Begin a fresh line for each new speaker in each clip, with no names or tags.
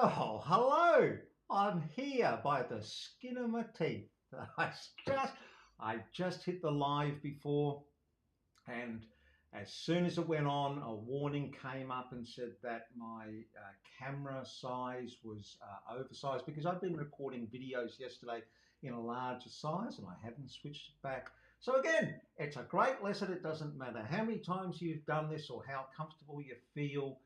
Well, hello. I'm here by the skin of my teeth. I just hit the live before, and as soon as it went on, a warning came up and said that my camera size was oversized because I've been recording videos yesterday in a larger size and I haven't switched it back. So again, it's a great lesson. It doesn't matter how many times you've done this or how comfortable you feel.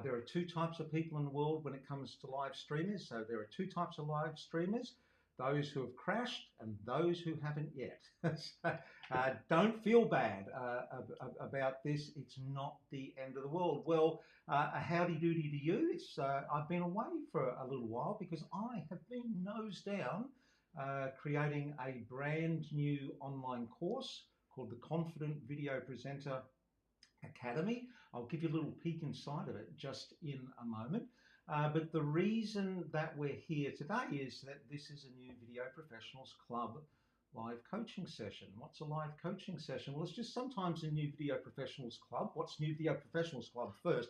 There are two types of people in the world when it comes to live streamers. So there are two types of live streamers: those who have crashed and those who haven't yet. So, don't feel bad about this. It's not the end of the world. Well, a howdy doody to you. I've been away for a little while because I have been nose down creating a brand new online course called the Confident Video Presenter Academy. I'll give you a little peek inside of it just in a moment. But the reason that we're here today is that this is a new Video Professionals Club live coaching session. What's a live coaching session? Well, it's just sometimes a new Video Professionals Club. What's New Video Professionals Club first?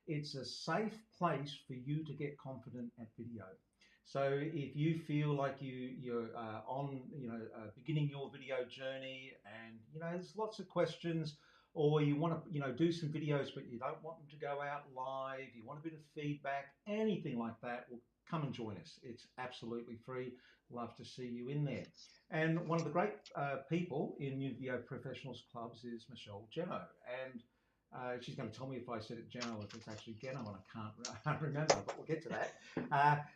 It's a safe place for you to get confident at video. So if you feel like you're beginning your video journey, and there's lots of questions, or you want to do some videos but you don't want them to go out live, you want a bit of feedback, anything like that, well, come and join us. It's absolutely free. Love to see you in there. And one of the great people in New Video Professionals Clubs is Michele Gennoe, and she's going to tell me if I said it Gennoe, if it's actually Gennoe, and I can't remember, but we'll get to that.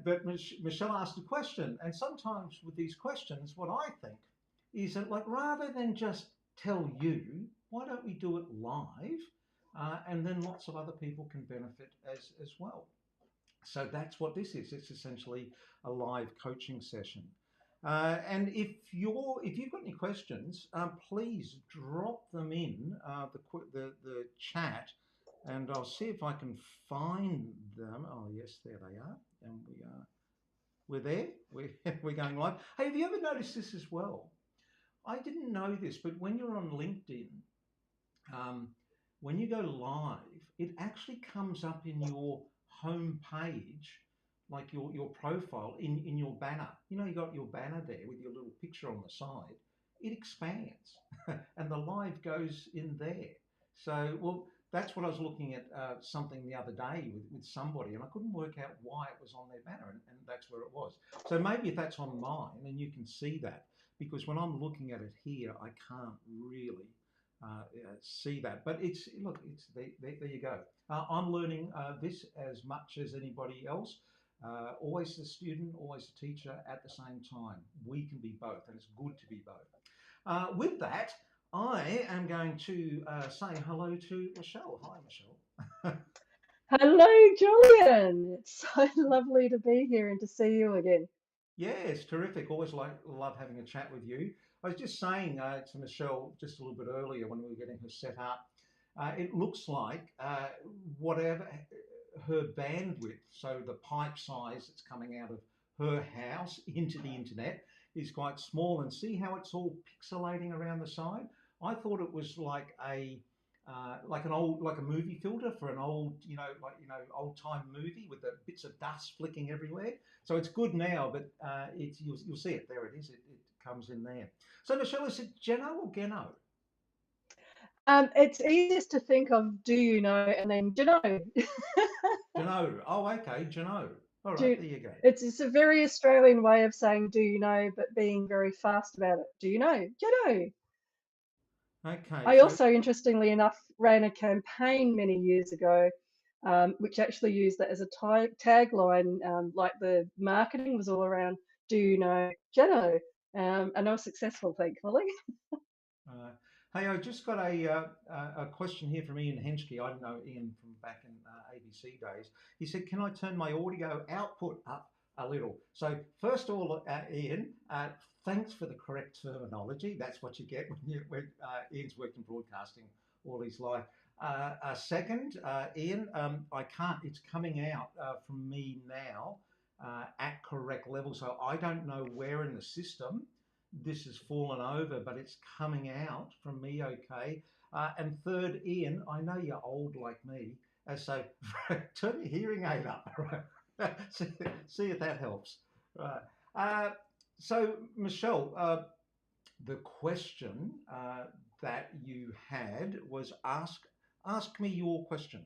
But Michele asked a question, and sometimes with these questions, what I think is that, like, rather than just tell you, why don't we do it live? And then lots of other people can benefit as well. So that's what this is. It's essentially a live coaching session. And if you've got any questions, please drop them in the chat, and I'll see if I can find them. Oh yes, there they are, and we're there. We're going live. Hey, have you ever noticed this as well? I didn't know this, but when you're on LinkedIn, when you go live, it actually comes up in your home page, like your profile in your banner. You got your banner there with your little picture on the side. It expands and the live goes in there. So, well, that's what I was looking at something the other day with somebody, and I couldn't work out why it was on their banner, and that's where it was. So maybe if that's on mine and you can see that, because when I'm looking at it here, I can't really see that. But look, it's there you go. I'm learning this as much as anybody else. Always the student, always the teacher at the same time. We can be both, and it's good to be both. With that, I am going to say hello to Michele. Hi, Michele.
Hello, Julian. It's so lovely to be here and to see you again.
Yeah, it's terrific. Always love having a chat with you. I was just saying to Michele just a little bit earlier when we were getting her set up, it looks like whatever her bandwidth, so the pipe size that's coming out of her house into the internet, is quite small. And see how it's all pixelating around the side? I thought it was like like a movie filter for an old old time movie with the bits of dust flicking everywhere. So it's good now, but you'll see it there. It is. It comes in there. So Michele, is it Gennoe or Gennoe?
It's easiest to think of do you know and then do you know.
Gennoe. Oh, okay, Gennoe. All right, there you go.
It's a very Australian way of saying do you know, but being very fast about it. Do you know? Do you know?
Okay,
I
so
also, interestingly enough, ran a campaign many years ago, which actually used that as a tagline. Like the marketing was all around do you know, Jeno? And I was successful, thankfully.
hey, I just got a question here from Ian Henschke. I know Ian from back in ABC days. He said, "Can I turn my audio output up a little?" So first of all, Ian, thanks for the correct terminology. That's what you get when Ian's worked in broadcasting all his life. Second, Ian, I can't. It's coming out from me now at correct level, so I don't know where in the system this has fallen over, but it's coming out from me okay. And third, Ian, I know you're old like me. So turn your hearing aid up. Right? See if that helps. Right. Uh, so, Michelle, the question that you had was ask me your question.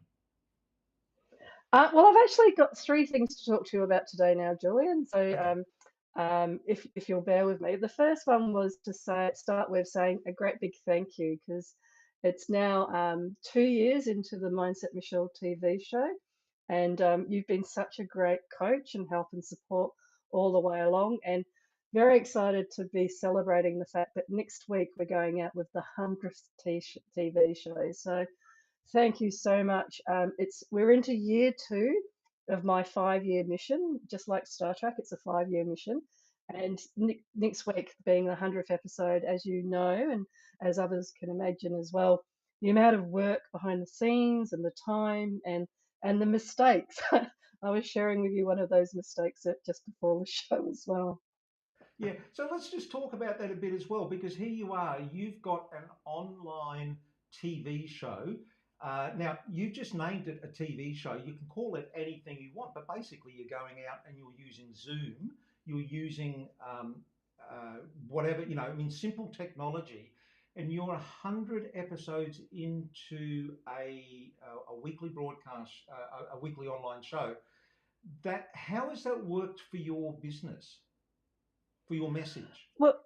Well, I've actually got three things to talk to you about today now, Julian. So,
Okay.
if you'll bear with me, the first one was to start with saying a great big thank you, because it's now 2 years into the Mindset Michelle TV show, and you've been such a great coach and help and support all the way along, and very excited to be celebrating the fact that next week we're going out with the 100th TV show. So thank you so much. We're into year two of my 5-year mission. Just like Star Trek, it's a 5-year mission. And next week being the 100th episode, as you know, and as others can imagine as well, the amount of work behind the scenes and the time and the mistakes. I was sharing with you one of those mistakes just before the show as well.
Yeah, so let's just talk about that a bit as well, because here you are, you've got an online TV show. Now, you just named it a TV show. You can call it anything you want, but basically, you're going out and you're using Zoom, you're using whatever, I mean, simple technology, and you're 100 episodes into a weekly broadcast, a weekly online show. How has that worked for your business, for your message?
Well,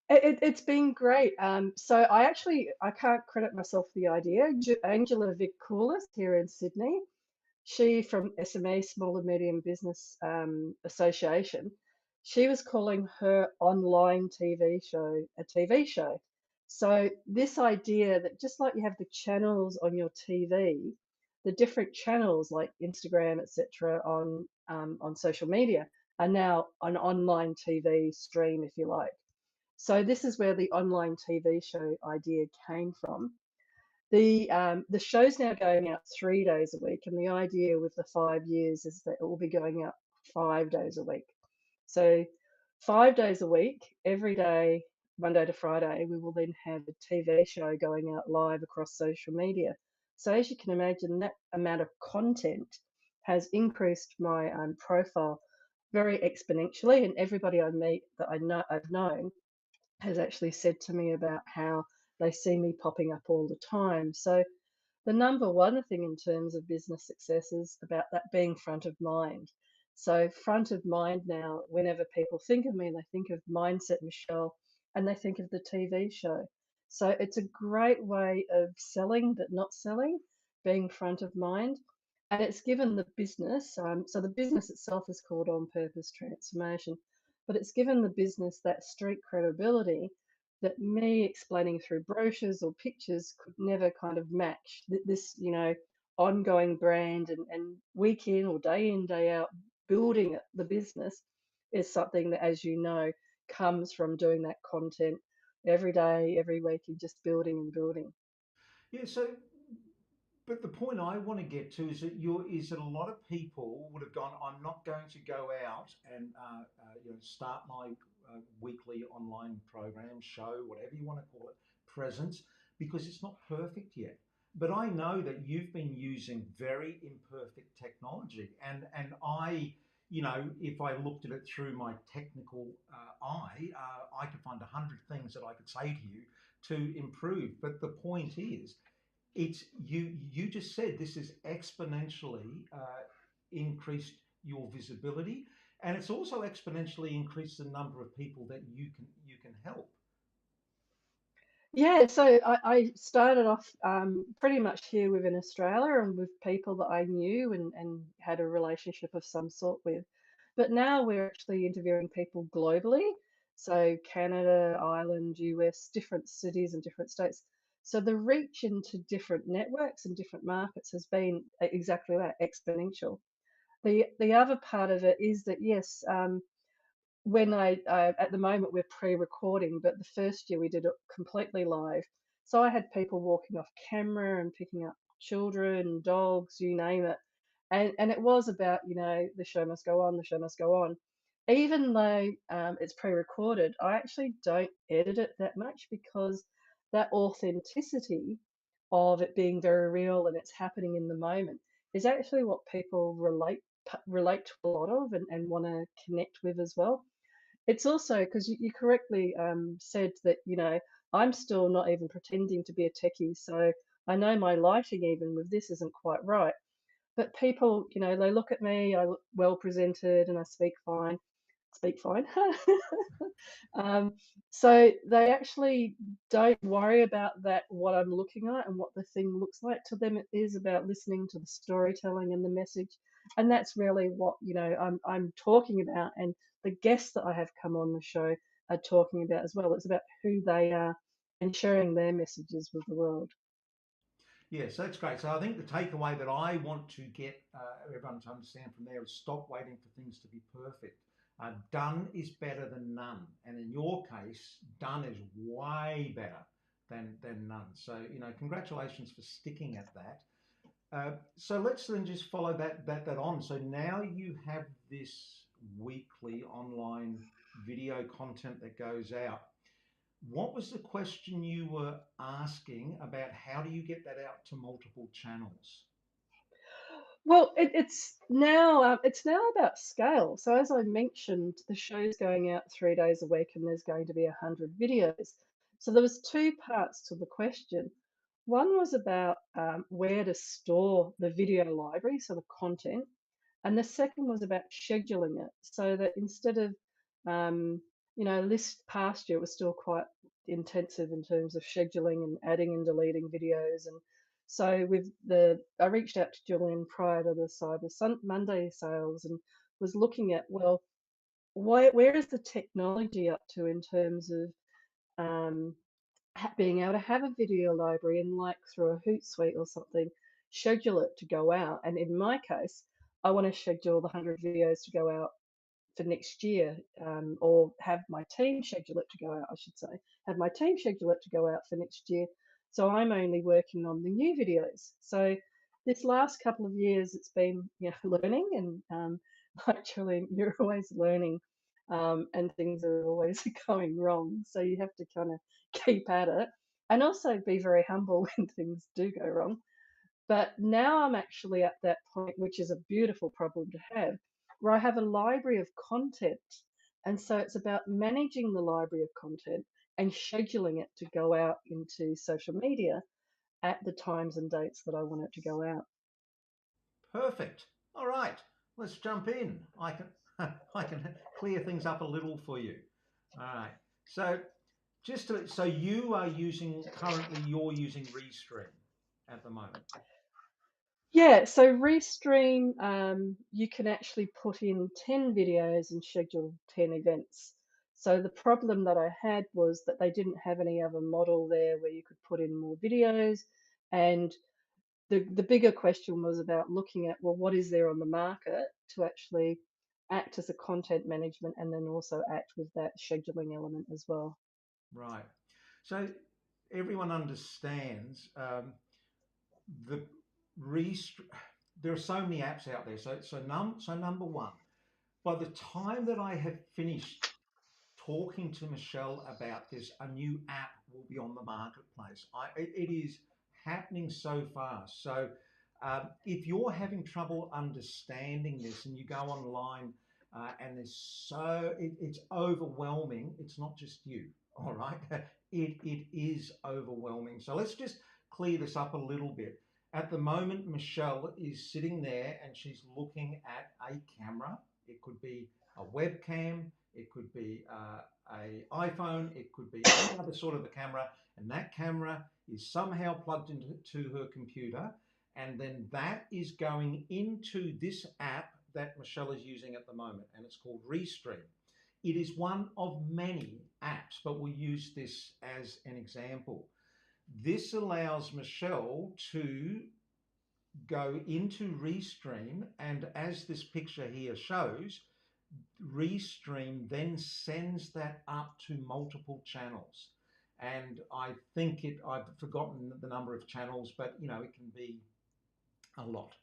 it's been great. So I can't credit myself for the idea. Angela Vic here in Sydney, she from SME, Small and Medium Business Association, she was calling her online TV show a TV show. So this idea that just like you have the channels on your TV, the different channels like Instagram, etc., on social media are now an online TV stream, if you like. So this is where the online TV show idea came from. The show's now going out 3 days a week, and the idea with the 5 years is that it will be going out 5 days a week. So 5 days a week, every day, Monday to Friday, we will then have a TV show going out live across social media. So as you can imagine, that amount of content has increased my profile very exponentially, and everybody I meet that I've known has actually said to me about how they see me popping up all the time. So the number one thing in terms of business success is about that being front of mind. So front of mind now, whenever people think of me, they think of Mindset Michelle and they think of the TV show. So it's a great way of selling but not selling, being front of mind. And it's given the business, so the business itself is called On Purpose Transformation, but it's given the business that street credibility that me explaining through brochures or pictures could never kind of match. This, ongoing brand and week in, day out, building the business is something that, as you know, comes from doing that content every day, every week, and just building and building.
Yeah, so but the point I want to get to is that a lot of people would have gone, I'm not going to go out and start my weekly online program, show, whatever you want to call it, presence, because it's not perfect yet. But I know that you've been using very imperfect technology, and if I looked at it through my technical eye, I could find 100 things that I could say to you to improve. But the point is, you just said this has exponentially increased your visibility, and it's also exponentially increased the number of people that you can help.
Yeah, so I started off pretty much here within Australia and with people that I knew and had a relationship of some sort with. But now we're actually interviewing people globally. So Canada, Ireland, US, different cities and different states. So the reach into different networks and different markets has been exactly that, exponential. The other part of it is that, yes, when at the moment we're pre-recording, but the first year we did it completely live. So I had people walking off camera and picking up children, dogs, you name it. And it was about, the show must go on, the show must go on. Even though it's pre-recorded, I actually don't edit it that much because that authenticity of it being very real and it's happening in the moment is actually what people relate to a lot of and want to connect with as well. It's also because you correctly said that, I'm still not even pretending to be a techie. So I know my lighting, even with this, isn't quite right. But people, they look at me, I look well presented and I speak fine. um, so they actually don't worry about that, what I'm looking at and what the thing looks like. To them, it is about listening to the storytelling and the message. And that's really what, I'm talking about. And the guests that I have come on the show are talking about as well. It's about who they are and sharing their messages with the world.
Yes, that's great. So I think the takeaway that I want to get everyone to understand from there is stop waiting for things to be perfect. Done is better than none, and in your case, done is way better than none. So congratulations for sticking at that. So let's then just follow that on. So now you have this weekly online video content that goes out. What was the question you were asking about how do you get that out to multiple channels?
Well, it's now about scale. So as I mentioned, the show's going out 3 days a week, and there's going to be 100 videos. So there was two parts to the question. One was about where to store the video library, so the content, and the second was about scheduling it so that instead of, this past year was still quite intensive in terms of scheduling and adding and deleting videos. And so I reached out to Julian prior to the Monday sales and was looking at, well, where is the technology up to in terms of um, being able to have a video library and, like, through a Hootsuite or something, schedule it to go out. And in my case, I want to schedule the 100 videos to go out for next year, or have my team schedule it to go out, I should say, have my team schedule it to go out for next year. So I'm only working on the new videos. So this last couple of years, it's been, learning, and like Julian, you're always learning, and things are always going wrong. So you have to kind of keep at it and also be very humble when things do go wrong. But now I'm actually at that point, which is a beautiful problem to have, where I have a library of content. And so it's about managing the library of content and scheduling it to go out into social media at the times and dates that I want it to go out.
Perfect. All right, let's jump in. I can I can clear things up a little for you. All right. So so you're using ReStream at the moment.
Yeah, so ReStream, you can actually put in 10 videos and schedule 10 events. So the problem that I had was that they didn't have any other model there where you could put in more videos. And the bigger question was about looking at, well, what is there on the market to actually act as a content management and then also act with that scheduling element as well.
Right. So everyone understands the rest. There are so many apps out there. So number one, by the time that I have finished talking to Michele about this, a new app will be on the marketplace. It is happening so fast. So if you're having trouble understanding this and you go online and it's overwhelming, it's not just you, all right? It is overwhelming. So let's just clear this up a little bit. At the moment, Michele is sitting there and she's looking at a camera. It could be a webcam, it could be a iPhone, it could be any other sort of a camera, and that camera is somehow plugged into her computer, and then that is going into this app that Michele is using at the moment, and it's called ReStream. It is one of many apps, but we'll use this as an example. This allows Michele to go into ReStream, and as this picture here shows, ReStream then sends that up to multiple channels. And I've forgotten the number of channels, but it can be a lot,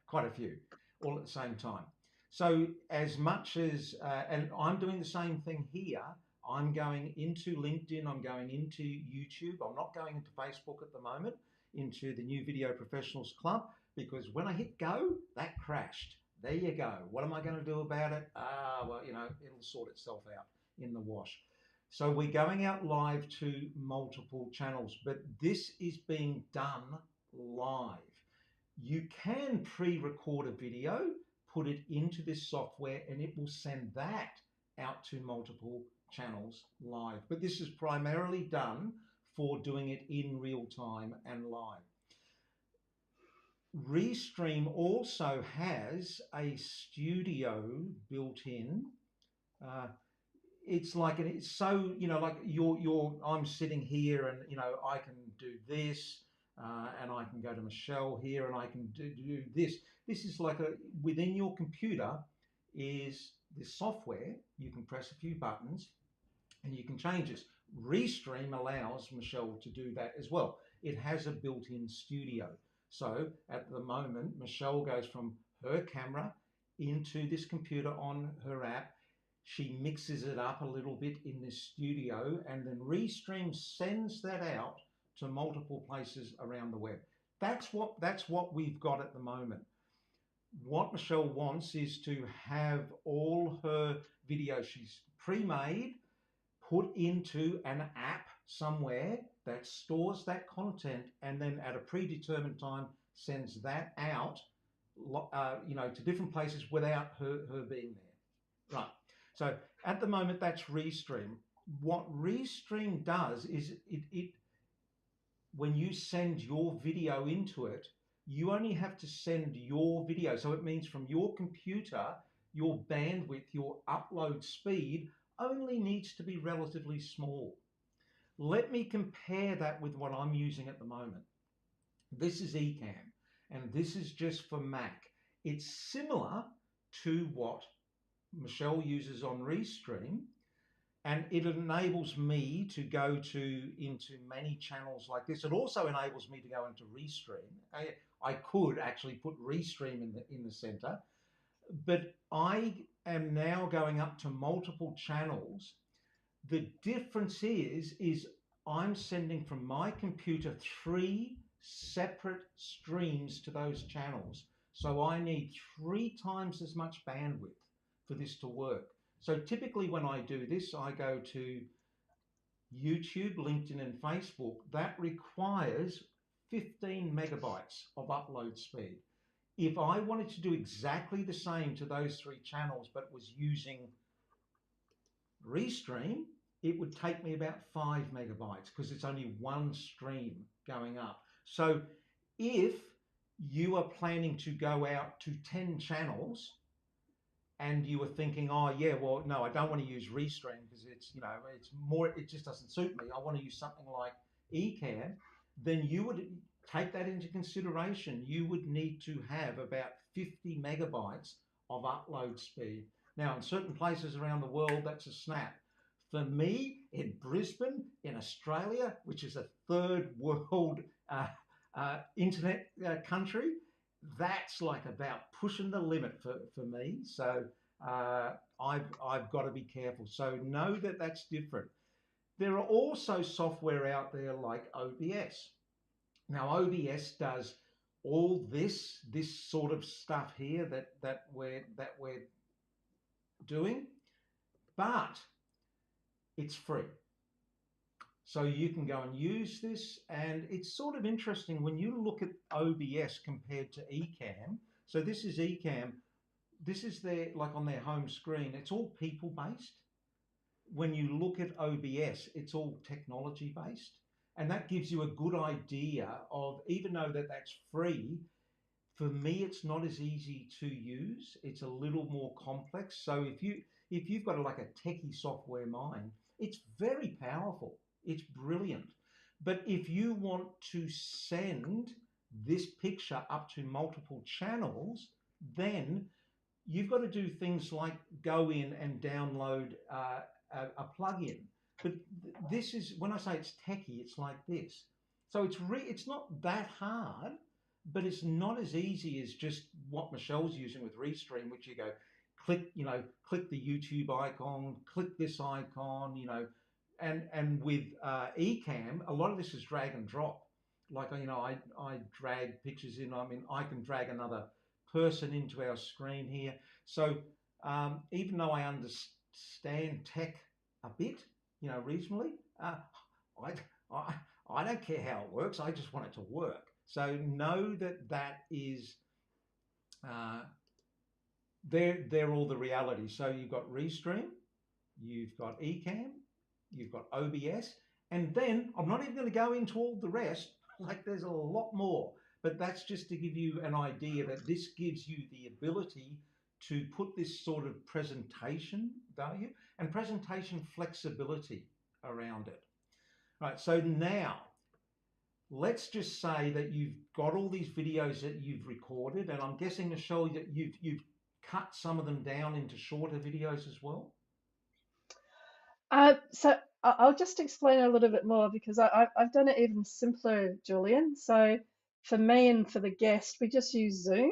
quite a few, all at the same time. So as much as, and I'm doing the same thing here, I'm going into LinkedIn, I'm going into YouTube, I'm not going into Facebook at the moment. into the New Video Professionals Club, because when I hit go, that crashed. There you go. What am I going to do about it? Well, it'll sort itself out in the wash. So we're going out live to multiple channels, but this is being done live. You can pre-record a video, put it into this software, and it will send that out to multiple channels live. But this is primarily done for doing it in real time and live. ReStream also has a studio built in. It's like, it's so, like I'm sitting here and, I can do this and I can go to Michelle here and I can do this. This is like within your computer is this software. You can press a few buttons and you can change this. ReStream allows Michelle to do that as well. It has a built-in studio. So at the moment, Michelle goes from her camera into this computer on her app. She mixes it up a little bit in this studio, and then ReStream sends that out to multiple places around the web. That's what we've got at the moment. What Michelle wants is to have all her videos she's pre-made put into an app somewhere that stores that content, and then at a predetermined time sends that out, to different places without her being there. Right. So at the moment, that's ReStream. What ReStream does is when you send your video into it, you only have to send your video. So it means from your computer, your bandwidth, your upload speed only needs to be relatively small. Let me compare that with what I'm using at the moment. This is Ecamm, and this is just for Mac. It's similar to what Michelle uses on ReStream, and it enables me to go into many channels like this. It also enables me to go into ReStream. I could actually put ReStream in the center, but I am now going up to multiple channels. The difference is I'm sending from my computer 3 separate streams to those channels. So I need 3 times as much bandwidth for this to work. So typically when I do this, I go to YouTube, LinkedIn, and Facebook. That requires 15 megabytes of upload speed. If I wanted to do exactly the same to those 3 channels, but was using ReStream, it would take me about 5 megabytes because it's only one stream going up. So if you are planning to go out to 10 channels and you were thinking, oh yeah, well, no, I don't want to use ReStream because it just doesn't suit me. I want to use something like Ecamm, then you would take that into consideration. You would need to have about 50 megabytes of upload speed. Now, in certain places around the world, that's a snap. For me, in Brisbane, in Australia, which is a third world internet country, that's like about pushing the limit for me. So I've got to be careful. So know that that's different. There are also software out there like OBS. Now, OBS does all this sort of stuff here that we're doing, but it's free. So you can go and use this, and it's sort of interesting when you look at OBS compared to Ecamm. So this is Ecamm. This is on their home screen. It's all people-based. When you look at OBS, it's all technology-based. And that gives you a good idea of, even though that's free, for me, it's not as easy to use. It's a little more complex. So if you've got like a techie software mind, it's very powerful. It's brilliant. But if you want to send this picture up to multiple channels, then you've got to do things like go in and download a plugin. But this is, when I say it's techie, it's like this. So it's not that hard, but it's not as easy as just what Michelle's using with ReStream, which you go, click the YouTube icon, click this icon, and with Ecamm, a lot of this is drag and drop. like, you know, I drag pictures in. I mean, I can drag another person into our screen here. So even though I understand tech a bit, you know, reasonably, I, I, I don't care how it works. I just want it to work. So know that that is, uh, they're all the realities. So you've got ReStream, you've got Ecamm, you've got OBS, and then I'm not even going to go into all the rest. Like there's a lot more, but that's just to give you an idea that this gives you the ability to put this sort of presentation value and presentation flexibility around it. Right, so now let's just say that you've got all these videos that you've recorded, and I'm guessing, Michelle, that you've cut some of them down into shorter videos as well.
So I'll just explain a little bit more because I've done it even simpler, Julian. So for me and for the guest, we just use Zoom.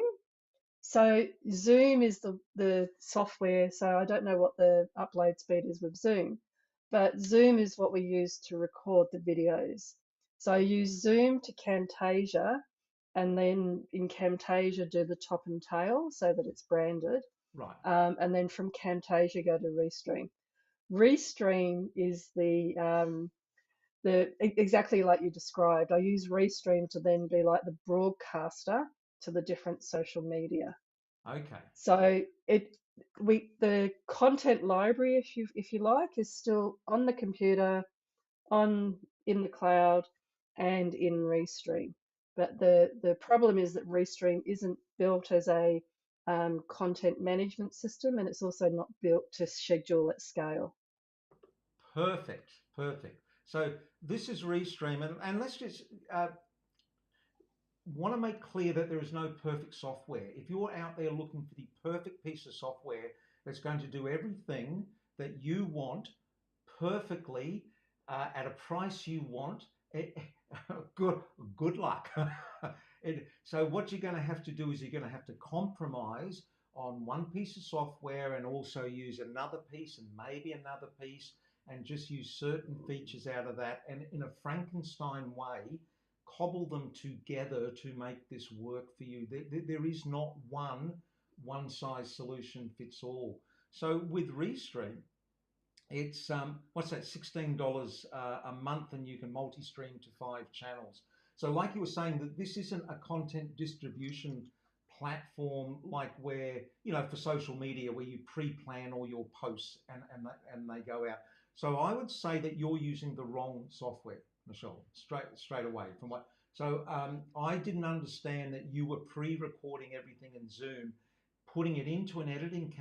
So Zoom is the software. So I don't know what the upload speed is with Zoom, but Zoom is what we use to record the videos. So I use Zoom to Camtasia, and then in Camtasia do the top and tail so that it's branded.
Right.
And then from Camtasia go to ReStream. ReStream is the exactly like you described. I use ReStream to then be like the broadcaster to the different social media.
Okay.
So the content library, if you like, is still on the computer, in the cloud, and in ReStream. But the problem is that ReStream isn't built as a content management system, and it's also not built to schedule at scale.
Perfect. Perfect. So this is ReStream, and let's just want to make clear that there is no perfect software. If you're out there looking for the perfect piece of software that's going to do everything that you want perfectly at a price you want, good luck. So what you're going to have to do is you're going to have to compromise on one piece of software and also use another piece and maybe another piece and just use certain features out of that, and in a Frankenstein way cobble them together to make this work for you. There is not one size solution fits all. So with ReStream, it's what's that, $16 a month, and you can multi-stream to 5 channels. So like you were saying, that this isn't a content distribution platform like where, you know, for social media where you pre-plan all your posts and they go out. So I would say that you're using the wrong software, Michelle, straight away from what. So I didn't understand that you were pre-recording everything in Zoom, putting it into an editing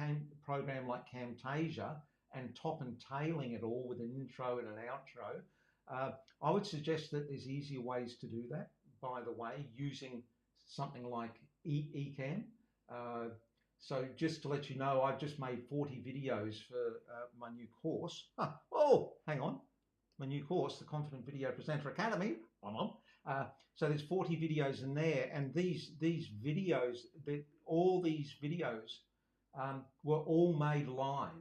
program like Camtasia, and top and tailing it all with an intro and an outro. I would suggest that there's easier ways to do that, by the way, using something like Ecamm. So just to let you know, I've just made 40 videos for my new course. Oh, hang on. My new course, the Confident Video Presenter Academy. So there's 40 videos in there, and these videos, all these videos were all made live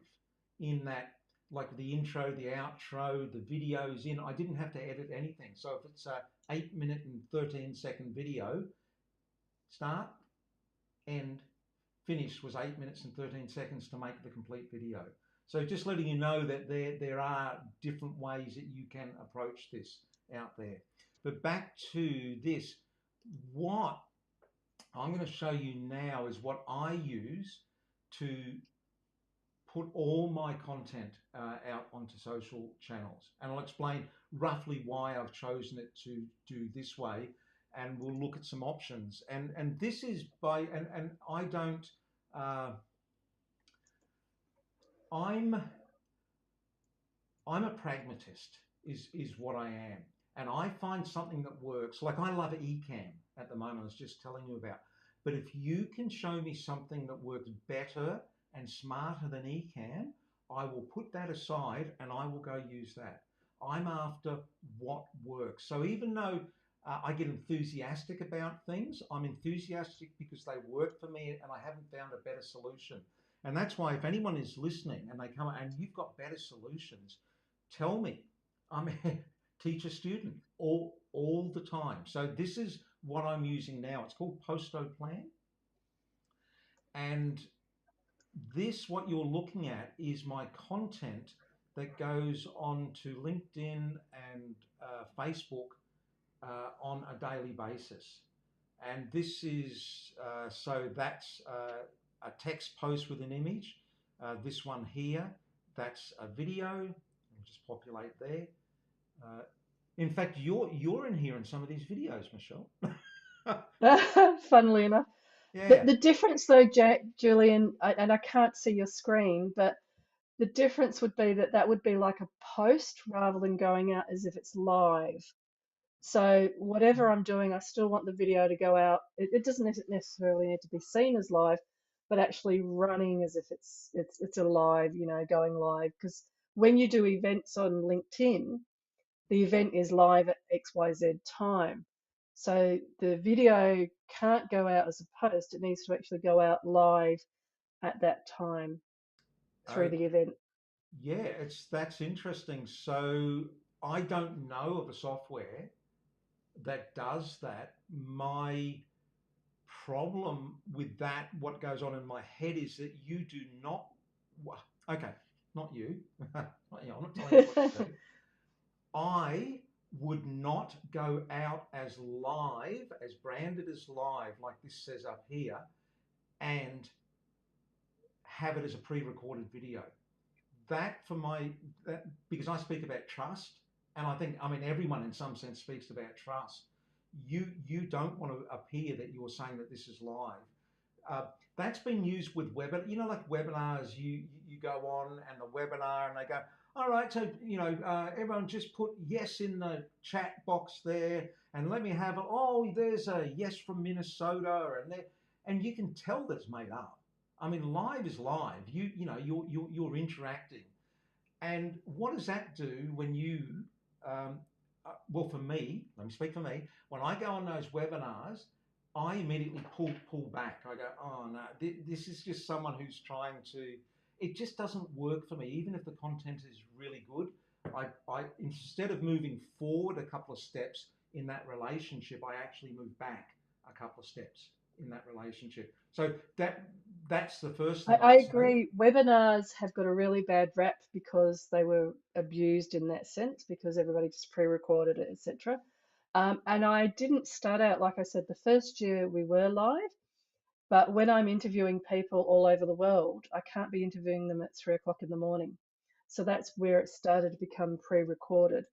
in that, like the intro, the outro, the videos in. I didn't have to edit anything. So if it's a 8-minute and 13-second video, start, end, finish was 8 minutes and 13 seconds to make the complete video. So just letting you know that there are different ways that you can approach this out there. But back to this, what I'm going to show you now is what I use to put all my content out onto social channels. And I'll explain roughly why I've chosen it to do this way, and we'll look at some options. And this is by, and I don't, I'm a pragmatist is what I am. And I find something that works. Like I love Ecamm at the moment, I was just telling you about. But if you can show me something that works better and smarter than Ecamm, I will put that aside and I will go use that. I'm after what works. So even though I get enthusiastic about things, I'm enthusiastic because they work for me and I haven't found a better solution. And that's why if anyone is listening and they come and you've got better solutions, tell me. I mean, teacher student all the time. So this is what I'm using now. It's called Posto Plan. And this, what you're looking at, is my content that goes on to LinkedIn and Facebook on a daily basis. And this is, so that's a text post with an image. This one here, that's a video. I'll just populate there. In fact, you're in here in some of these videos, Michelle.
Funnily enough.
Yeah.
The difference though, Julian, and I can't see your screen, but the difference would be that that would be like a post rather than going out as if it's live. So whatever I'm doing, I still want the video to go out. It doesn't necessarily need to be seen as live, but actually running as if it's a live, going live. Because when you do events on LinkedIn, the event is live at XYZ time. So the video can't go out as a post. It needs to actually go out live at that time through the
Okay.
event.
Yeah, that's interesting. So I don't know of a software that does that. My problem with that, what goes on in my head, is that you do not. Okay, not you. Not you. I'm not telling you what to do. I would not go out as live, as branded as live, like this says up here, and have it as a pre-recorded video. That for my that because I speak about trust, and I mean everyone in some sense speaks about trust. You don't want to appear that you're saying that this is live. Uh, that's been used with like webinars. You go on and the webinar, and they go, all right, so everyone just put yes in the chat box there, and let me have it. Oh, there's a yes from Minnesota, and you can tell that's made up. I mean, live is live. You're interacting. And what does that do when you, well, for me, let me speak for me, when I go on those webinars, I immediately pull back. I go, oh no, this is just someone who's trying to, it just doesn't work for me. Even if the content is really good, I instead of moving forward a couple of steps in that relationship, I actually move back a couple of steps in that relationship. So that's the first thing
I
I'd say.
agree. Webinars have got a really bad rap because they were abused in that sense because everybody just pre-recorded it, etc. And I didn't start out, like I said, the first year we were live, but when I'm interviewing people all over the world, I can't be interviewing them at 3 o'clock in the morning. So that's where it started to become pre-recorded.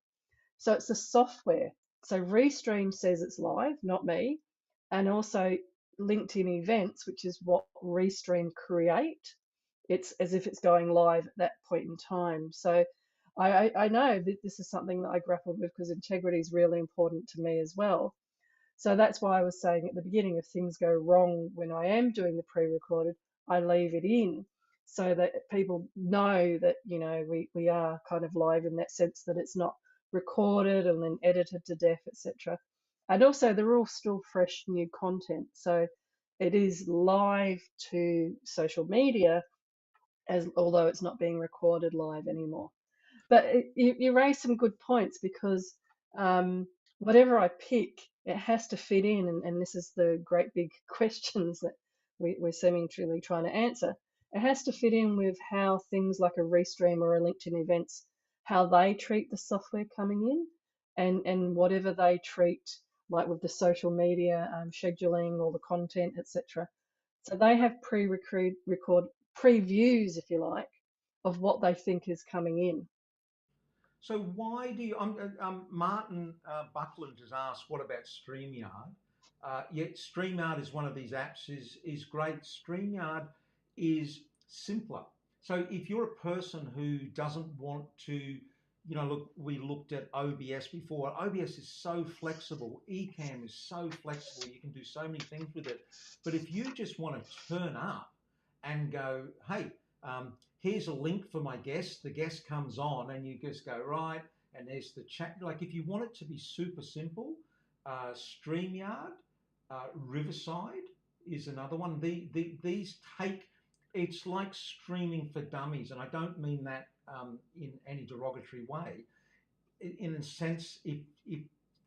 So it's the software. So ReStream says it's live, not me. And also LinkedIn events, which is what ReStream create. It's as if it's going live at that point in time. So I know that this is something that I grappled with because integrity is really important to me as well. So that's why I was saying at the beginning, if things go wrong when I am doing the pre-recorded, I leave it in so that people know that, we are kind of live in that sense that it's not recorded and then edited to death, etc. And also they're all still fresh new content. So it is live to social media as although it's not being recorded live anymore. But you raise some good points because whatever I pick, it has to fit in, and this is the great big questions that we're seemingly trying to answer. It has to fit in with how things like a ReStream or a LinkedIn events, how they treat the software coming in, and whatever they treat, like with the social media scheduling or the content, etc. So they have record previews, if you like, of what they think is coming in.
So why do you? Martin Buckland has asked, "What about Streamyard?" Yet Streamyard is one of these apps. Is great. Streamyard is simpler. So if you're a person who doesn't want to, look, we looked at OBS before. OBS is so flexible. Ecamm is so flexible. You can do so many things with it. But if you just want to turn up and go, hey, here's a link for my guest. The guest comes on, and you just go right, and there's the chat. Like if you want it to be super simple, StreamYard, Riverside is another one. These take. It's like streaming for dummies, and I don't mean that in any derogatory way. in a sense, if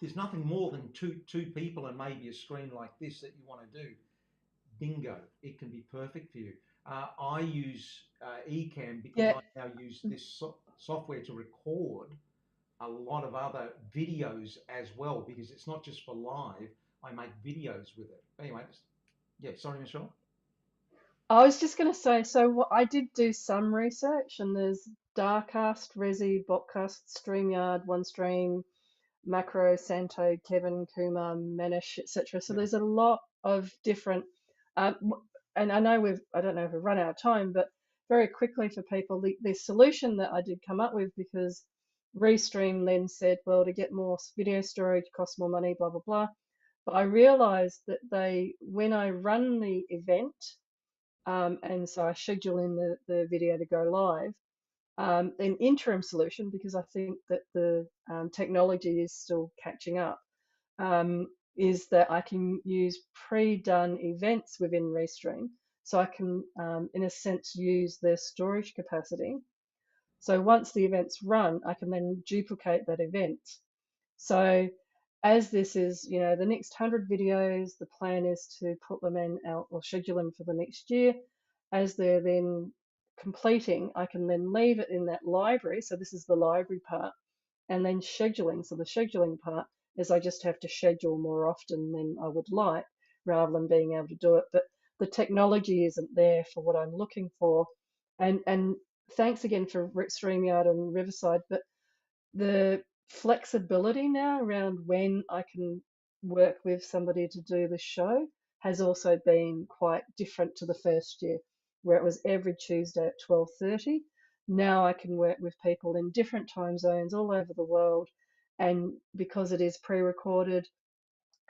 there's nothing more than two people and maybe a screen like this that you want to do, bingo, it can be perfect for you. I use Ecamm because
Yeah.
I now use this software to record a lot of other videos as well, because it's not just for live. I make videos with it. Anyway, yeah, sorry, Michelle.
I was just going to say, so what, I did do some research, and there's Darkcast, Resi, Botcast, StreamYard, OneStream, Macro, Santo, Kevin, Kumar, Manish, etc. So
Yeah.
there's a lot of different, um, and I know I don't know if we've run out of time, but very quickly for people, the solution that I did come up with, because ReStream then said, well, to get more video storage costs more money, blah, blah, blah. But I realized that when I run the event, and so I schedule in the video to go live, an interim solution, because I think that the technology is still catching up, is that I can use pre-done events within ReStream. So I can, in a sense, use their storage capacity. So once the event's run, I can then duplicate that event. So as this is, the next 100 videos, the plan is to put them in out or schedule them for the next year. As they're then completing, I can then leave it in that library. So this is the library part, and then scheduling. So the scheduling part is I just have to schedule more often than I would like, rather than being able to do it. But the technology isn't there for what I'm looking for. And thanks again for StreamYard and Riverside, but the flexibility now around when I can work with somebody to do the show has also been quite different to the first year, where it was every Tuesday at 12:30. Now I can work with people in different time zones all over the world, and because it is pre-recorded,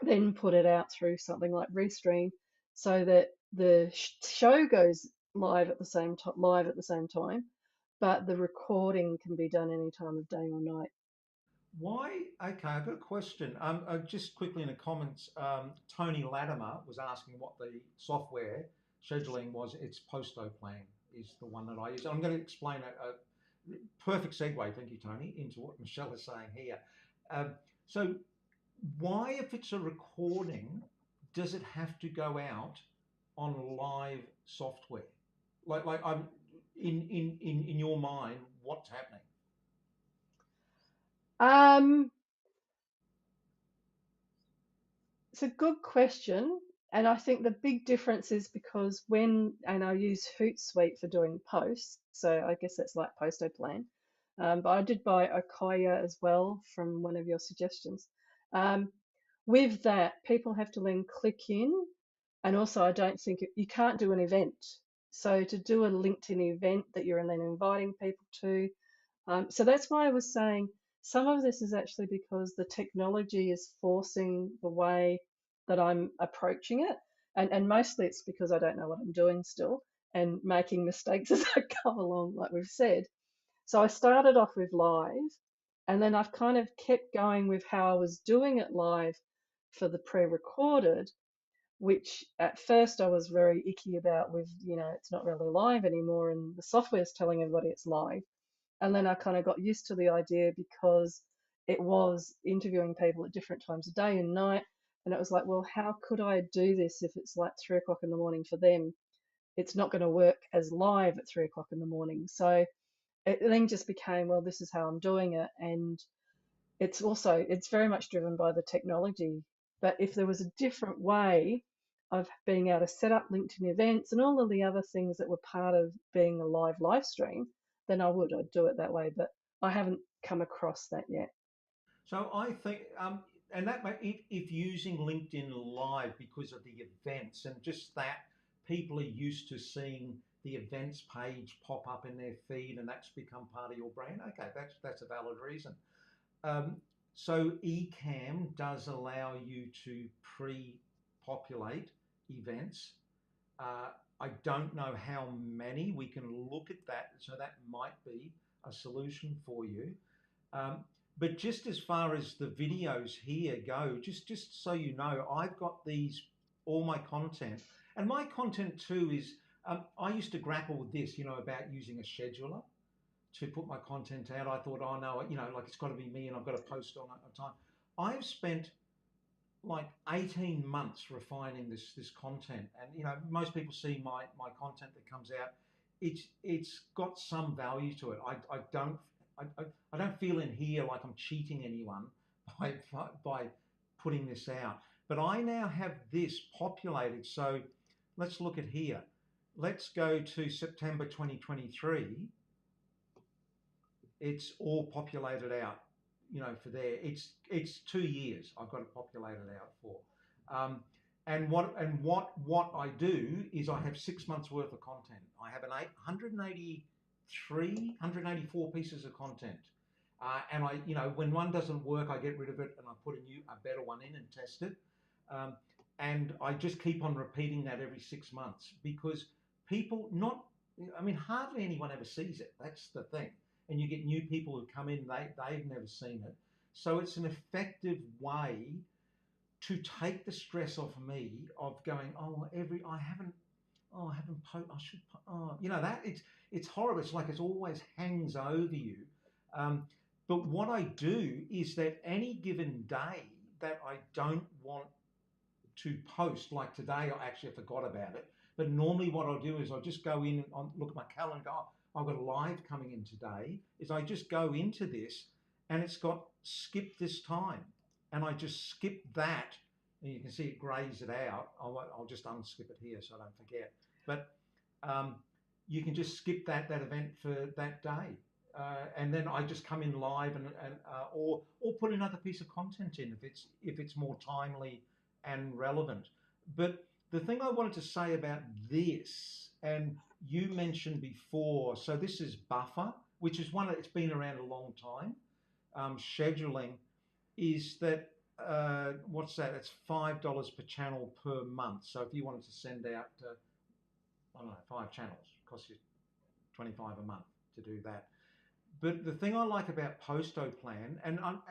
then put it out through something like Restream, so that the show goes live at the same time, but the recording can be done any time of day or night.
Why? Okay, I've got a question. Just quickly in the comments, Tony Latimer was asking what the software scheduling was. It's Posto Plan is the one that I use. I'm going to explain a perfect segue, thank you, Tony, into what Michelle is saying here. Um, so, why, if it's a recording, does it have to go out on live software? Like I'm in your mind, what's happening?
Um, it's a good question. And I think the big difference is because and I use Hootsuite for doing posts, so I guess that's like Posto Plan. But I did buy Okoya as well from one of your suggestions. Um, with that, people have to then click in, and also I don't think you can't do an event. So to do a LinkedIn event that you're then inviting people to, so that's why I was saying some of this is actually because the technology is forcing the way that I'm approaching it. And mostly it's because I don't know what I'm doing still and making mistakes as I go along, like we've said. So I started off with live, and then I've kind of kept going with how I was doing it live for the pre-recorded, which at first I was very icky about with, it's not really live anymore and the software's telling everybody it's live. And then I kind of got used to the idea because it was interviewing people at different times of day and night. And it was like, well, how could I do this if it's like 3 o'clock in the morning for them? It's not going to work as live at 3 o'clock in the morning. So it then just became, well, this is how I'm doing it. And it's very much driven by the technology. But if there was a different way of being able to set up LinkedIn events and all of the other things that were part of being a live stream, then I'd do it that way. But I haven't come across that yet.
So I think, and that if using LinkedIn Live because of the events and just that people are used to seeing the events page pop up in their feed, and that's become part of your brand. Okay, that's a valid reason. Um, so Ecamm does allow you to pre-populate events. I don't know how many. We can look at that, so that might be a solution for you. Um, but just as far as the videos here go, just so you know, I've got these all my content, and my content too is I used to grapple with this, about using a scheduler. to put my content out. I thought, oh no, like it's got to be me, and I've got to post on a time. I've spent like 18 months refining this content, and most people see my content that comes out. It's got some value to it. I don't feel in here like I'm cheating anyone by by putting this out. But I now have this populated. So let's look at here. Let's go to September 2023. It's all populated out, for there. It's 2 years I've got it populated out for. And what I do is I have 6 months worth of content. I have 184 pieces of content. And when one doesn't work, I get rid of it and I put a better one in and test it. And I just keep on repeating that every 6 months, because hardly anyone ever sees it. That's the thing. And you get new people who come in, they've never seen it. So it's an effective way to take the stress off me of going, that it's horrible. It's like it always hangs over you. But what I do is that any given day that I don't want to post, like today, I actually forgot about it. But normally what I'll do is I'll just go in and look at my calendar and go, oh, I've got a live coming in today. Is I just go into this and it's got skip this time. And I just skip that, and you can see it grays it out. I'll just unskip it here so I don't forget. But you can just skip that event for that day. And then I just come in live or put another piece of content in if it's more timely and relevant. But the thing I wanted to say about this, and you mentioned before, so this is Buffer, which is it's been around a long time. Scheduling is that, what's that? It's $5 per channel per month. So if you wanted to send out, 5 channels, it costs you $25 a month to do that. But the thing I like about Posto Plan, and I'm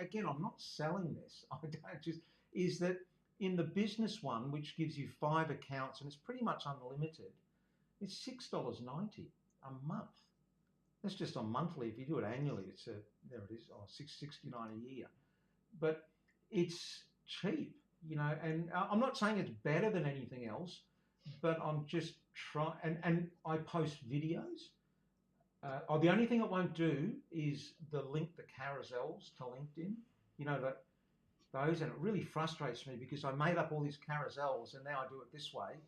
not selling this, is that in the business one, which gives you 5 accounts and it's pretty much unlimited, it's $6.90 a month. That's just on monthly. If you do it annually, there it is, $6.69 a year. But it's cheap, and I'm not saying it's better than anything else, but I'm just trying, and I post videos. The only thing it won't do is the carousels to LinkedIn, those, and it really frustrates me because I made up all these carousels and now I do it this way.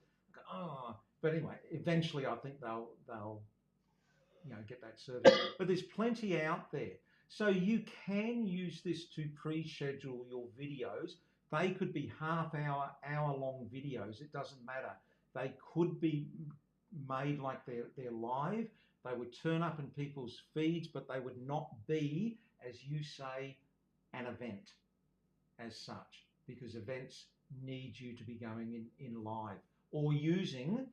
But anyway, eventually I think they'll get that service. But there's plenty out there. So you can use this to pre-schedule your videos. They could be hour-long videos. It doesn't matter. They could be made like they're live. They would turn up in people's feeds, but they would not be, as you say, an event as such, because events need you to be going in live or using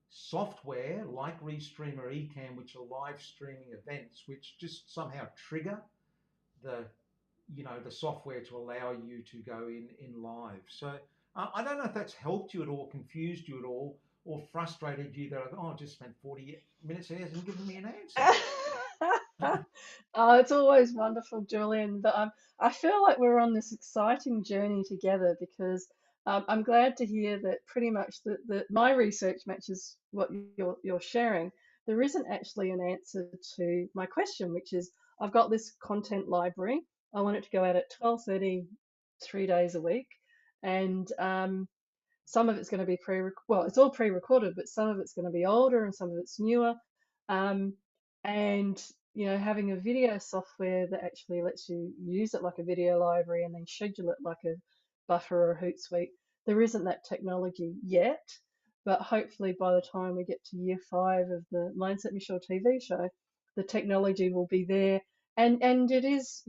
software like ReStream or Ecamm, which are live streaming events, which just somehow trigger the software to allow you to go in live. So I don't know if that's helped you at all, confused you at all, or frustrated you that I just spent 40 minutes here and given me an answer.
Oh, it's always wonderful, Julian. But I feel like we're on this exciting journey together because I'm glad to hear that pretty much that my research matches what you're sharing. There isn't actually an answer to my question, which is I've got this content library. I want it to go out at 12:30, 3 days a week, and some of it's going to be it's all pre-recorded, but some of it's going to be older and some of it's newer. And having a video software that actually lets you use it like a video library and then schedule it like a Buffer or Hootsuite, there isn't that technology yet. But hopefully by the time we get to year 5 of the Mindset Michelle TV show, the technology will be there. And it is,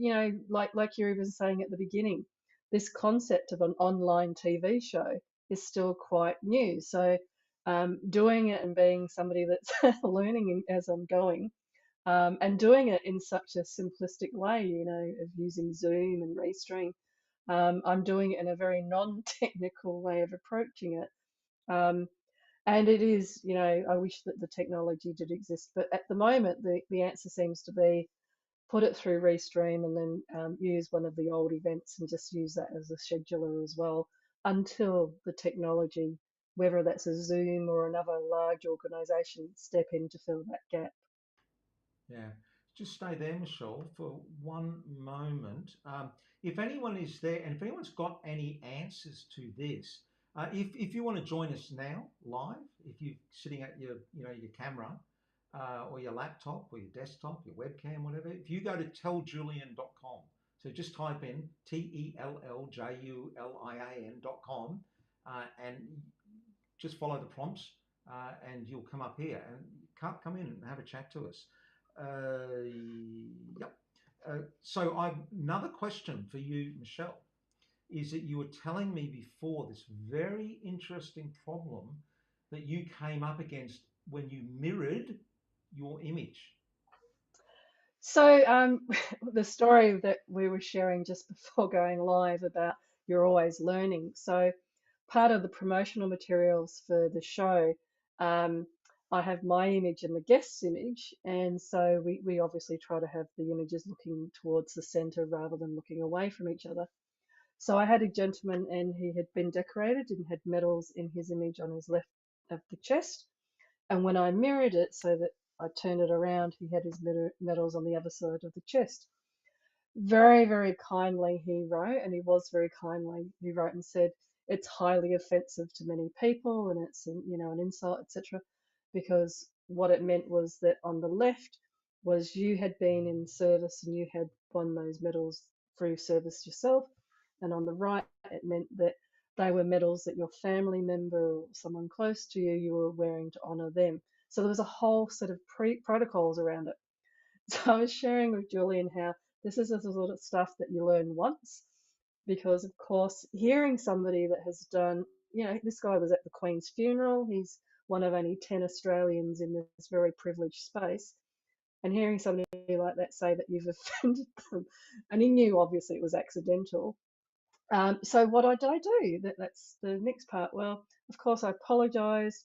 like you were even saying at the beginning, this concept of an online TV show is still quite new. So doing it and being somebody that's learning as I'm going, and doing it in such a simplistic way, of using Zoom and ReStream. I'm doing it in a very non-technical way of approaching it. And it is, I wish that the technology did exist, but at the moment, the answer seems to be put it through ReStream and then use one of the old events and just use that as a scheduler as well until the technology, whether that's a Zoom or another large organization, step in to fill that gap.
Yeah. Just stay there, Michelle, for one moment. If anyone is there, and if anyone's got any answers to this, if you want to join us now live, if you're sitting at your camera or your laptop or your desktop, your webcam, whatever, if you go to telljulian.com, so just type in telljulian.com and just follow the prompts and you'll come up here and come in and have a chat to us. Yep. So another question for you, Michelle, is that you were telling me before this very interesting problem that you came up against when you mirrored your image.
So, the story that we were sharing just before going live about you're always learning. So, part of the promotional materials for the show, um, I have my image and the guest's image. And so we obviously try to have the images looking towards the center rather than looking away from each other. So I had a gentleman and he had been decorated and had medals in his image on his left of the chest. And when I mirrored it so that I turned it around, he had his medals on the other side of the chest. Very, very kindly he wrote, and he was very kindly. He wrote and said, it's highly offensive to many people and it's, an insult, etc. Because what it meant was that on the left was you had been in service and you had won those medals through service yourself. And on the right, it meant that they were medals that your family member or someone close to you were wearing to honor them. So there was a whole set of protocols around it. So I was sharing with Julian how this is the sort of stuff that you learn once, because of course, hearing somebody that has done, this guy was at the Queen's funeral. He's one of only 10 Australians in this very privileged space. And hearing somebody like that say that you've offended them, and he knew obviously it was accidental. So what did I do? That's the next part. Well, of course, I apologized.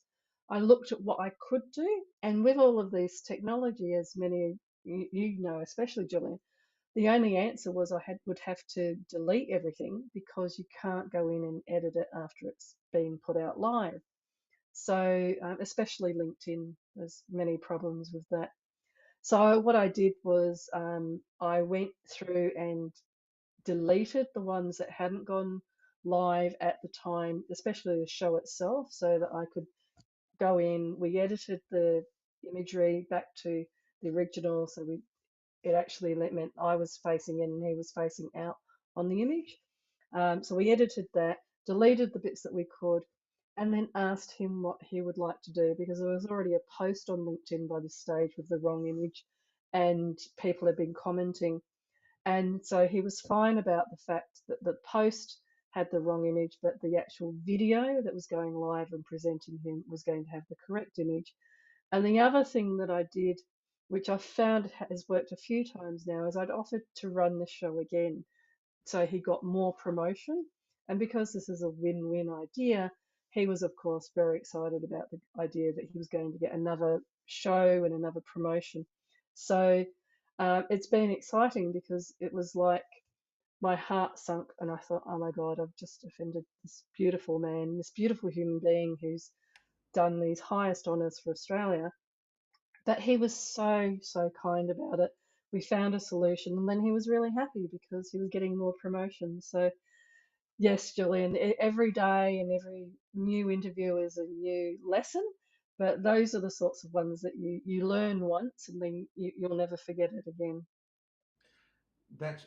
I looked at what I could do, and with all of this technology, as many you know, especially Julian, the only answer was would have to delete everything because you can't go in and edit it after it's been put out live. So especially LinkedIn, there's many problems with that. So what I did was I went through and deleted the ones that hadn't gone live at the time, especially the show itself, so that I could go in. We edited the imagery back to the original, so it actually meant I was facing in and he was facing out on the image. So we edited that, deleted the bits that we could, and then asked him what he would like to do because there was already a post on LinkedIn by this stage with the wrong image, and people had been commenting. And so he was fine about the fact that the post had the wrong image, but the actual video that was going live and presenting him was going to have the correct image. And the other thing that I did, which I found has worked a few times now, is I'd offered to run the show again. So he got more promotion. And because this is a win-win idea, he was, of course, very excited about the idea that he was going to get another show and another promotion. So it's been exciting because it was like my heart sunk and I thought, oh my God, I've just offended this beautiful man, this beautiful human being who's done these highest honours for Australia. But he was so, so kind about it. We found a solution and then he was really happy because he was getting more promotions. So, yes, Julian, every day and every new interview is a new lesson. But those are the sorts of ones that you learn once and then you'll never forget it again.
That's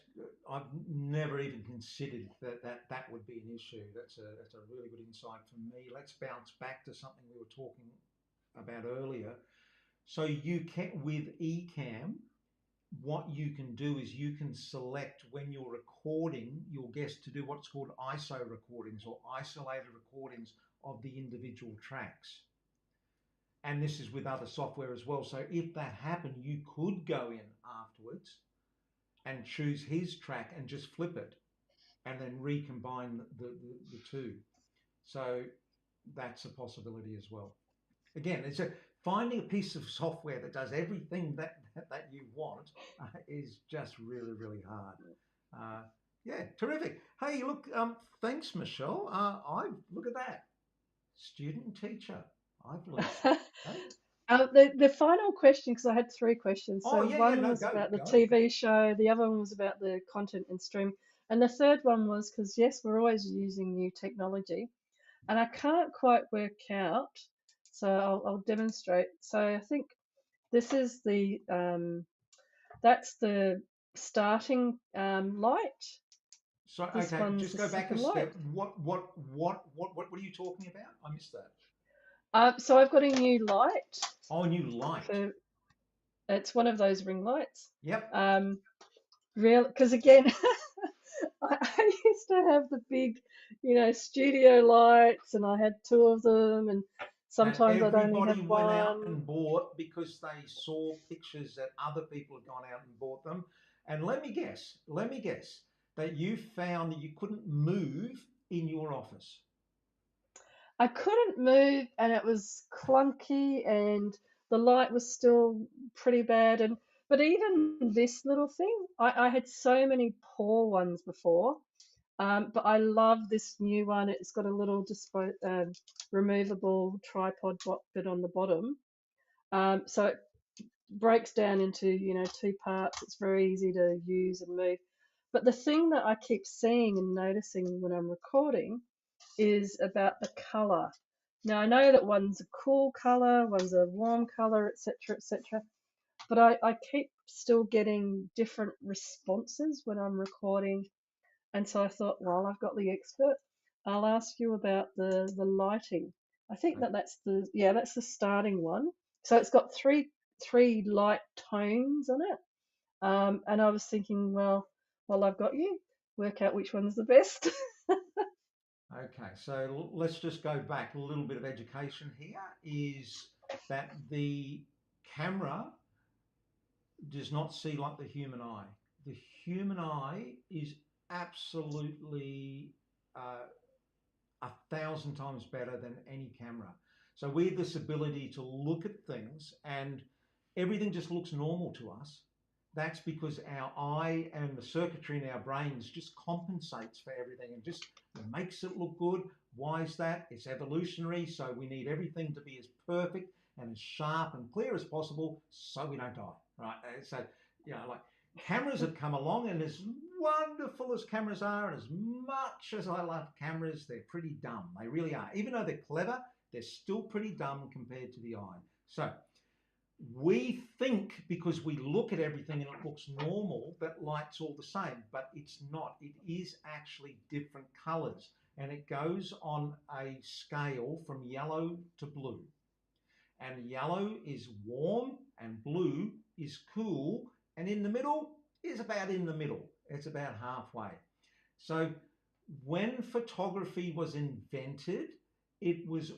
I've never even considered that would be an issue. That's a really good insight for me. Let's bounce back to something we were talking about earlier. So you can with Ecamm, what you can do is you can select when you're recording your guest to do what's called ISO recordings or isolated recordings of the individual tracks. And this is with other software as well. So if that happened, you could go in afterwards and choose his track and just flip it and then recombine the two. So that's a possibility as well. again, it's finding a piece of software that does everything that you want is just really, really hard. Uh, yeah, terrific. Hey, look, thanks, Michelle. I look at that, student and teacher. I've learned something.
The final question, because I had three questions.
Oh
So
yeah, yeah,
one
no,
was
go,
about the
go.
TV show, the other one was about the content and stream, and the third one was because yes, we're always using new technology, and I can't quite work out. So I'll demonstrate. So I think this is the that's the starting light.
So
This
okay,
one's
just
the
go back a
second light.
step. What are you talking about? I missed that.
So I've got a new light
Oh, a new light.
for it's one of those ring lights.
Yep.
Um, real because again, I used to have the big, studio lights, and I had two of them, and
And
sometimes I'd only have
everybody went out
one.
and bought because they saw pictures that other people had gone out and bought them. And let me guess that you found that you couldn't move in your office.
I couldn't move, and it was clunky, and the light was still pretty bad. And but even this little thing, I had so many poor ones before. But I love this new one. It's got a little removable tripod bit on the bottom. So it breaks down into, two parts. It's very easy to use and move. But the thing that I keep seeing and noticing when I'm recording is about the color. Now I know that one's a cool color, one's a warm color, etc., etc. But I keep still getting different responses when I'm recording, and so I thought, well, I've got the expert. I'll ask you about the lighting. I think that's the starting one. So it's got three light tones on it. And I was thinking, well, I've got you. Work out which one's the best.
Okay, so let's just go back a little bit of education here is that the camera does not see like the human eye. The human eye is absolutely 1,000 times better than any camera. So we have this ability to look at things and everything just looks normal to us. That's because our eye and the circuitry in our brains just compensates for everything and just makes it look good. Why is that? It's evolutionary, so we need everything to be as perfect and as sharp and clear as possible so we don't die, right? So, like cameras have come along, and as wonderful as cameras are, and as much as I love cameras, they're pretty dumb. They really are. Even though they're clever, they're still pretty dumb compared to the eye. So we think because we look at everything and it looks normal that light's all the same, but it's not. It is actually different colors, and it goes on a scale from yellow to blue. And yellow is warm and blue is cool, and in the middle is about in the middle. It's about halfway. So when photography was invented, it was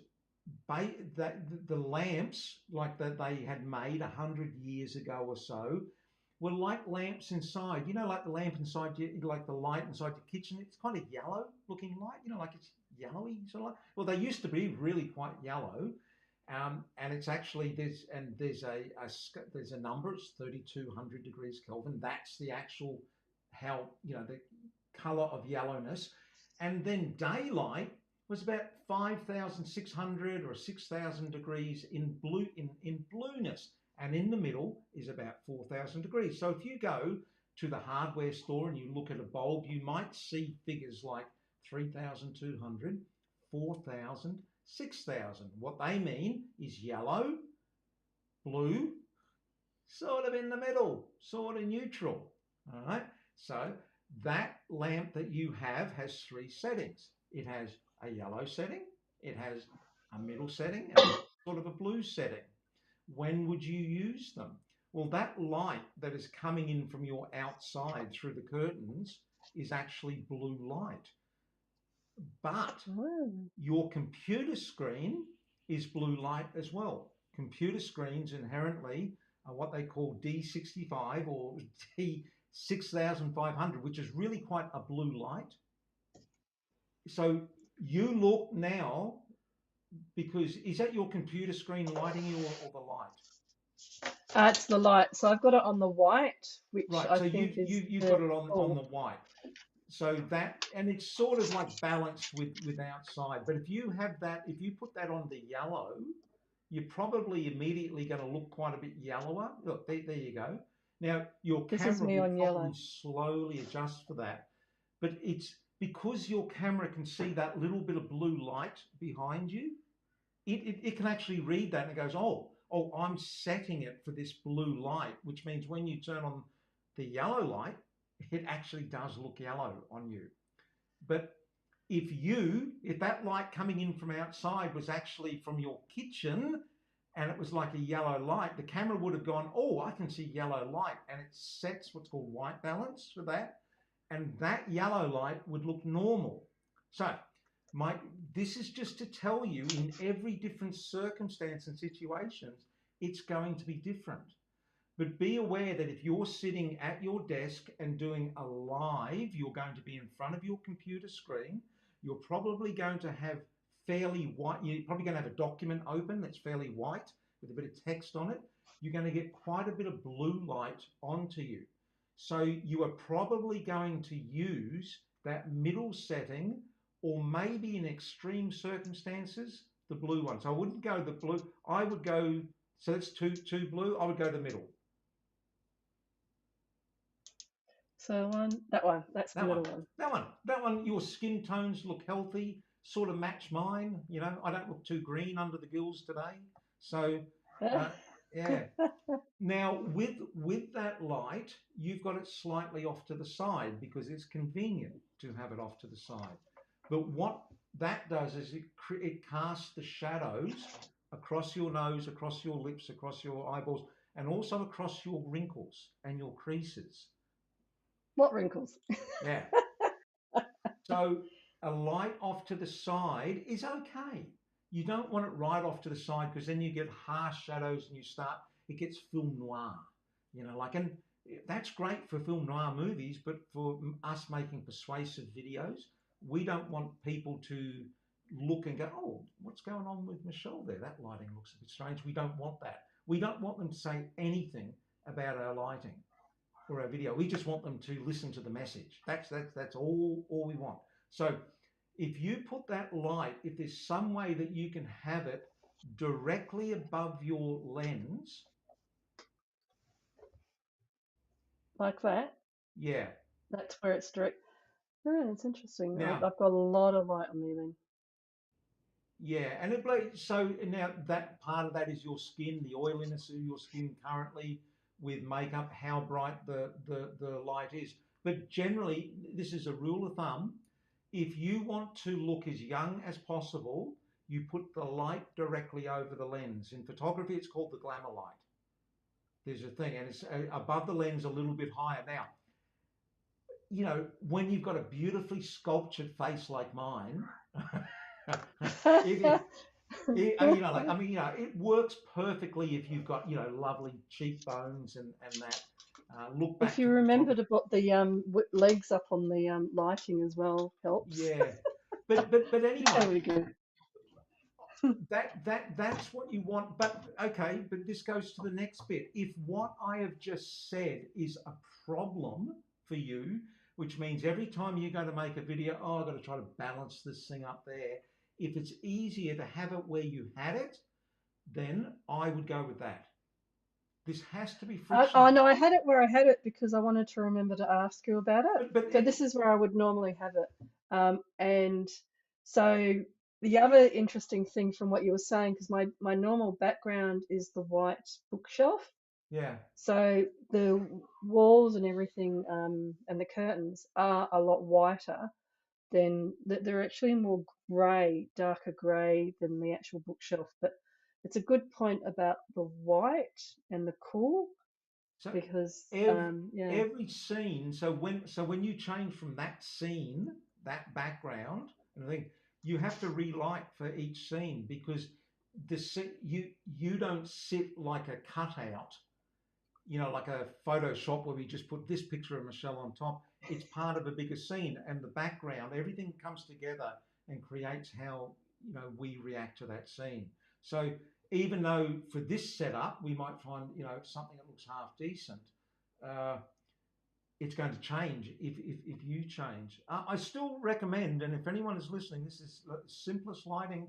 the lamps like that they had made 100 years ago or so were like lamps inside. Like the lamp inside like the light inside your kitchen. It's kind of yellow looking light. Like it's yellowy sort of light. Well, they used to be really quite yellow. And it's actually there's a number. It's 3,200 degrees Kelvin. That's the actual how the color of yellowness. And then daylight was about 5,600 or 6,000 degrees in blueness, and in the middle is about 4,000 degrees. So if you go to the hardware store and you look at a bulb, you might see figures like 3,200, 4,000, 6,000. What they mean is yellow, blue, sort of in the middle, sort of neutral. All right. So that lamp that you have has three settings. It has a yellow setting, it has a middle setting, and sort of a blue setting. When would you use them? Well, that light that is coming in from your outside through the curtains is actually blue light. But your computer screen is blue light as well. Computer screens inherently are what they call D65 or D6500, which is really quite a blue light. So you look now because is that your computer screen lighting you or the light?
It's the light. So I've got it on the white, which
Right.
I
So
think is
you've
the
got it on
cool.
the white. So that, and it's sort of like balanced with outside. But if you have that, if you put that on the yellow, you're probably immediately going to look quite a bit yellower. Look, there you go. Now your
This is
camera
me
will
on
probably
yellow.
slowly adjust for that, but it's because your camera can see that little bit of blue light behind you. It can actually read that and it goes, oh, I'm setting it for this blue light, which means when you turn on the yellow light, it actually does look yellow on you. But if that light coming in from outside was actually from your kitchen and it was like a yellow light, the camera would have gone, oh, I can see yellow light, and it sets what's called white balance for that, and that yellow light would look normal. So Mike, this is just to tell you in every different circumstance and situations, it's going to be different. But be aware that if you're sitting at your desk and doing a live, you're going to be in front of your computer screen. You're probably going to have fairly white, you're probably going to have a document open that's fairly white with a bit of text on it. You're going to get quite a bit of blue light onto you. So you are probably going to use that middle setting, or maybe in extreme circumstances, the blue one. So I wouldn't go the blue. I would go, so that's two blue. I would go the middle.
So that one, that's the
That one,
middle one.
that one. Your skin tones look healthy, sort of match mine. You know, I don't look too green under the gills today. So, yeah. Now with that light, you've got it slightly off to the side because it's convenient to have it off to the side. But what that does is it casts the shadows across your nose, across your lips, across your eyeballs, and also across your wrinkles and your creases.
What wrinkles?
Yeah. So a light off to the side is okay. You don't want it right off to the side because then you get harsh shadows and it gets film noir, and that's great for film noir movies, but for us making persuasive videos, we don't want people to look and go, oh, what's going on with Michelle there? That lighting looks a bit strange. We don't want that. We don't want them to say anything about our lighting or our video. We just want them to listen to the message. That's all we want. So if you put that light, if there's some way that you can have it directly above your lens,
Like that.
yeah.
That's where it's direct. Oh, it's interesting.
Now,
I've got a lot of light on me then.
yeah, and so now that part of that is your skin, the oiliness of your skin currently with makeup, how bright the light is. But generally, this is a rule of thumb. If you want to look as young as possible, you put the light directly over the lens. In photography, it's called the glamour light. There's a thing, and it's above the lens a little bit higher. Now, when you've got a beautifully sculptured face like mine, it, it works perfectly if you've got, lovely cheekbones and that. Look
If
back
you
to
remember
photography.
to put the legs up on the lighting as well, helps.
Yeah, but anyway,
There we go.
that's what you want. But okay, but this goes to the next bit. If what I have just said is a problem for you, which means every time you go to make a video, oh, I've got to try to balance this thing up there. If it's easier to have it where you had it, then I would go with that. This has to be
Oh
frictionless.
no, I had it where I had it because I wanted to remember to ask you about it.
But
So this is where I would normally have it. And so the other interesting thing from what you were saying, because my normal background is the white bookshelf.
yeah.
So the walls and everything, and the curtains are a lot whiter than they're actually more grey, darker grey than the actual bookshelf. But it's a good point about the white and the cool
So
because yeah.
every scene. So when you change from that scene, that background, and I think you have to relight for each scene because you don't sit like a cutout, like a Photoshop where we just put this picture of Michelle on top. It's part of a bigger scene, and the background, everything comes together and creates how we react to that scene. So even though for this setup we might find something that looks half decent, uh, it's going to change if you change. I still recommend, and if anyone is listening, this is the simplest lighting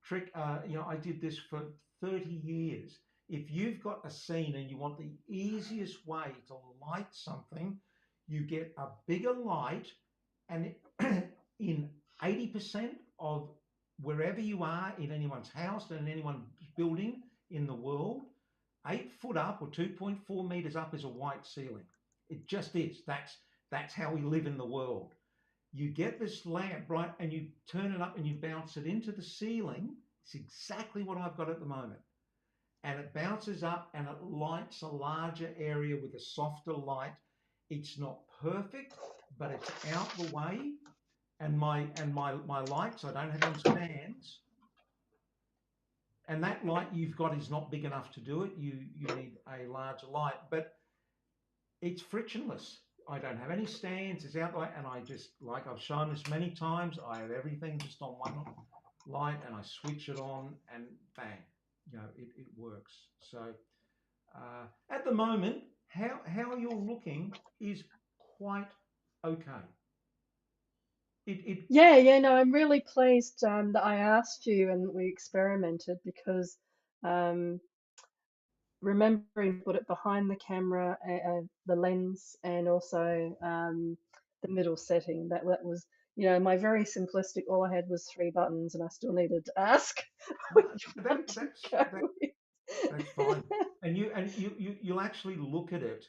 trick. I did this for 30 years. If you've got a scene and you want the easiest way to light something, you get a bigger light, and in 80% of wherever you are in anyone's house and anyone's building in the world, 8 foot up or 2.4 meters up is a white ceiling. It just is. That's how we live in the world. You get this lamp, right, and you turn it up and you bounce it into the ceiling. It's exactly what I've got at the moment. And it bounces up and it lights a larger area with a softer light. It's not perfect, but it's out the way. And my lights, I don't have any stands. And that light you've got is not big enough to do it. You need a larger light, but it's frictionless. I don't have any stands. It's out the way, and I just, like I've shown this many times, I have everything just on one light, and I switch it on, and bang, it works. So at the moment, how you're looking is quite okay.
Yeah, no, I'm really pleased that I asked you and we experimented because remembering to put it behind the camera, the lens, and also the middle setting. That was, my very simplistic. All I had was 3 buttons, and I still needed to ask which one to go with.
That's fine. And you'll actually look at it.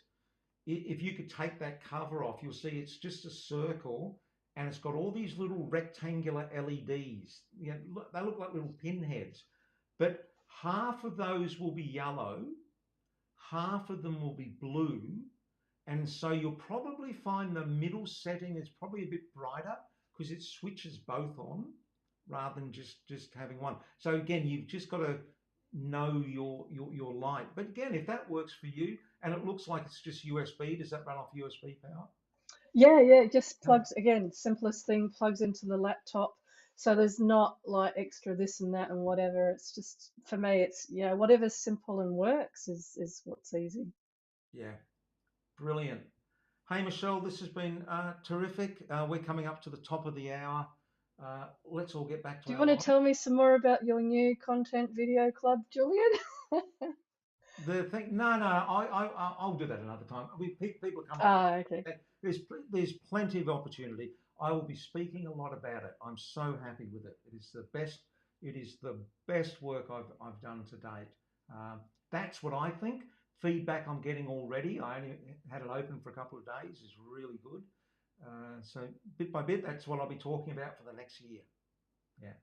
If you could take that cover off, you'll see it's just a circle, and it's got all these little rectangular LEDs. They look like little pinheads, but half of those will be yellow, half of them will be blue, and so you'll probably find the middle setting is probably a bit brighter because it switches both on rather than just having one. So again, you've just got to know your light. But again, if that works for you and it looks like it's just USB, does that run off USB power?
Yeah, it just plugs, again, simplest thing, plugs into the laptop. So there's not like extra this and that and whatever. It's just, for me, it's, whatever's simple and works is what's easy.
Yeah, brilliant. Hey, Michelle, this has been terrific. We're coming up to the top of the hour. Let's all get back to
Do you
our
want to
life.
tell me some more about your new content video club, Julian?
The thing, no, I'll do that another time. People come up.
Okay.
There's plenty of opportunity. I will be speaking a lot about it. I'm so happy with it. It is the best. It is the best work I've done to date. That's what I think. Feedback I'm getting already. I only had it open for a couple of days. Is really good. So bit by bit, that's what I'll be talking about for the next year. Yeah.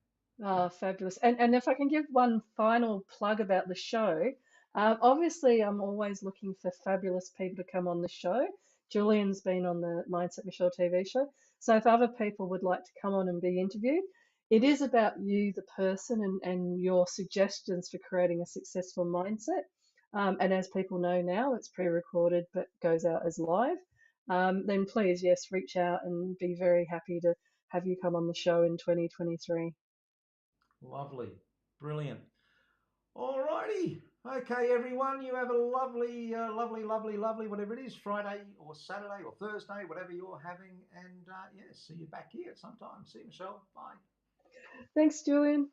Oh, fabulous. And if I can give one final plug about the show, obviously I'm always looking for fabulous people to come on the show. Julian's been on the Mindset Michelle TV show. So if other people would like to come on and be interviewed, it is about you, the person, and your suggestions for creating a successful mindset. And as people know now, it's pre-recorded but goes out as live. Then please, yes, reach out and be very happy to have you come on the show in 2023.
Lovely. Brilliant. All righty. Okay, everyone, you have a lovely, whatever it is, Friday or Saturday or Thursday, whatever you're having. And see you back here sometime. See you, Michelle. Bye.
Thanks, Julian.